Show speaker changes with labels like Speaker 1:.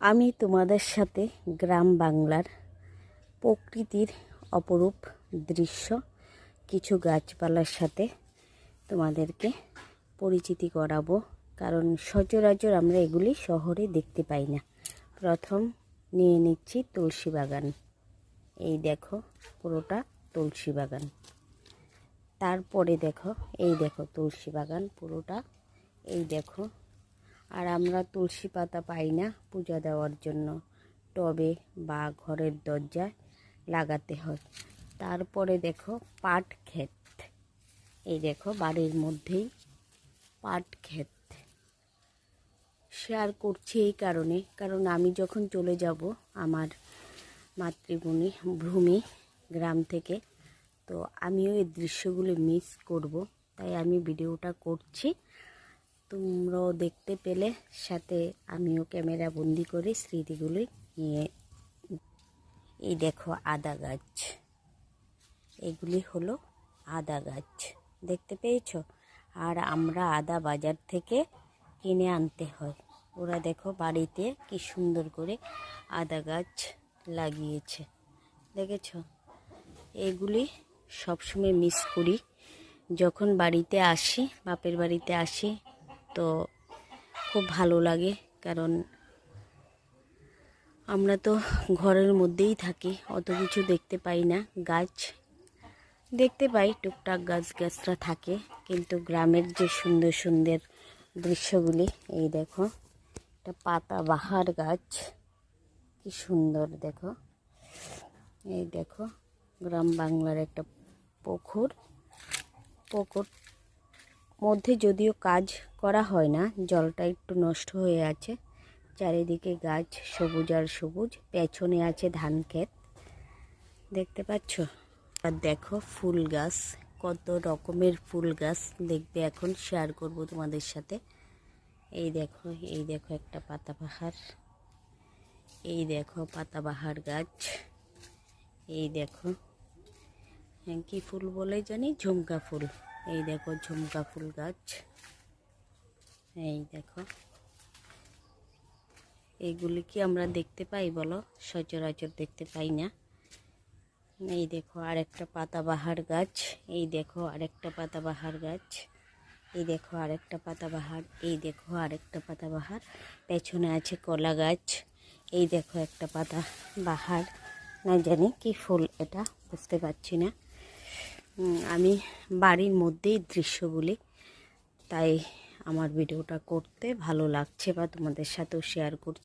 Speaker 1: আমি তোমাদের সাথে গ্রাম বাংলার প্রকৃতির অপরূপ দৃশ্য কিছু গাছপালার সাথে তোমাদেরকে পরিচিতি করাবো, কারণ সচরাচর আমরা এগুলি শহরে দেখতে পাই না। প্রথম নিয়ে নিচ্ছি তুলসী বাগান। এই দেখো পুরোটা তুলসী বাগান। তারপরে দেখো এই দেখো তুলসী বাগান পুরোটা, এই দেখো। আর আমরা তুলসী পাতা পাই না পূজা দেওয়ার জন্য, টবে বা ঘরের দরজায় লাগাতে হয়। তারপরে দেখো পাট ক্ষেত, এই দেখো বাড়ির মধ্যেই পাট ক্ষেত। শেয়ার করছি এই কারণে, কারণ আমি যখন চলে যাব আমার মাতৃভূমি গ্রাম থেকে, তো আমিও এই দৃশ্যগুলো মিস করব, তাই আমি ভিডিওটা করছি। তোমরাও দেখতে পেলে, সাথে আমিও ক্যামেরা বন্দি করে স্মৃতিগুলি নিয়ে। এই দেখো আদা গাছ, এগুলি হলো আদা গাছ, দেখতে পেয়েছো? আর আমরা আদা বাজার থেকে কিনে আনতে হয়। ওরা দেখো বাড়িতে কি সুন্দর করে আদা গাছ লাগিয়েছে, দেখেছো? এগুলি সবসময় মিস করি যখন বাড়িতে আসি, বাপের বাড়িতে আসি, তো খুব ভালো লাগে। কারণ আমরা তো ঘরের মধ্যেই থাকি, অত কিছু দেখতে পাই না। গাছ দেখতে পাই, টুকটাক গাছগাছরা থাকে, কিন্তু গ্রামের যে সুন্দর সুন্দর দৃশ্যগুলি, এই দেখো একটা পাতাবাহার গাছ, কি সুন্দর দেখো। এই দেখো গ্রাম বাংলার একটা পুকুর মধ্যে যদিও কাজ করা হয় না, জলটা একটু নষ্ট হয়ে আছে। চারিদিকে গাছ সবুজ আর সবুজ, পেছনে আছে ধান ক্ষেত, দেখতে পাচ্ছ? আর দেখো ফুল গাছ, কত রকমের ফুল গাছ দেখবে এখন শেয়ার করব তোমাদের সাথে। এই দেখো একটা পাতাবাহার, এই দেখো পাতাবাহার গাছ, এই দেখো কি ফুল বলে জানি, ঝুমকা ফুল। এই দেখো ঝুমকা ফুল গাছ, এই দেখো। এইগুলি কি আমরা দেখতে পাই বলো? সচরাচর দেখতে পাই না। এই দেখো আরেকটা পাতাবাহার গাছ, এই দেখো আরেকটা পাতাবাহার গাছ, এই দেখো আরেকটা পাতাবাহার, এই দেখো আরেকটা পাতাবাহার। পেছনে আছে কলা গাছ। এই দেখো একটা পাতাবাহার, না জানি কি ফুল এটা, বুঝতে পারছি না। আমি বাড়ির মধ্যেই দৃশ্যগুলি, তাই আমার ভিডিওটা করতে ভালো লাগছে বা তোমাদের সাথেও শেয়ার করছি।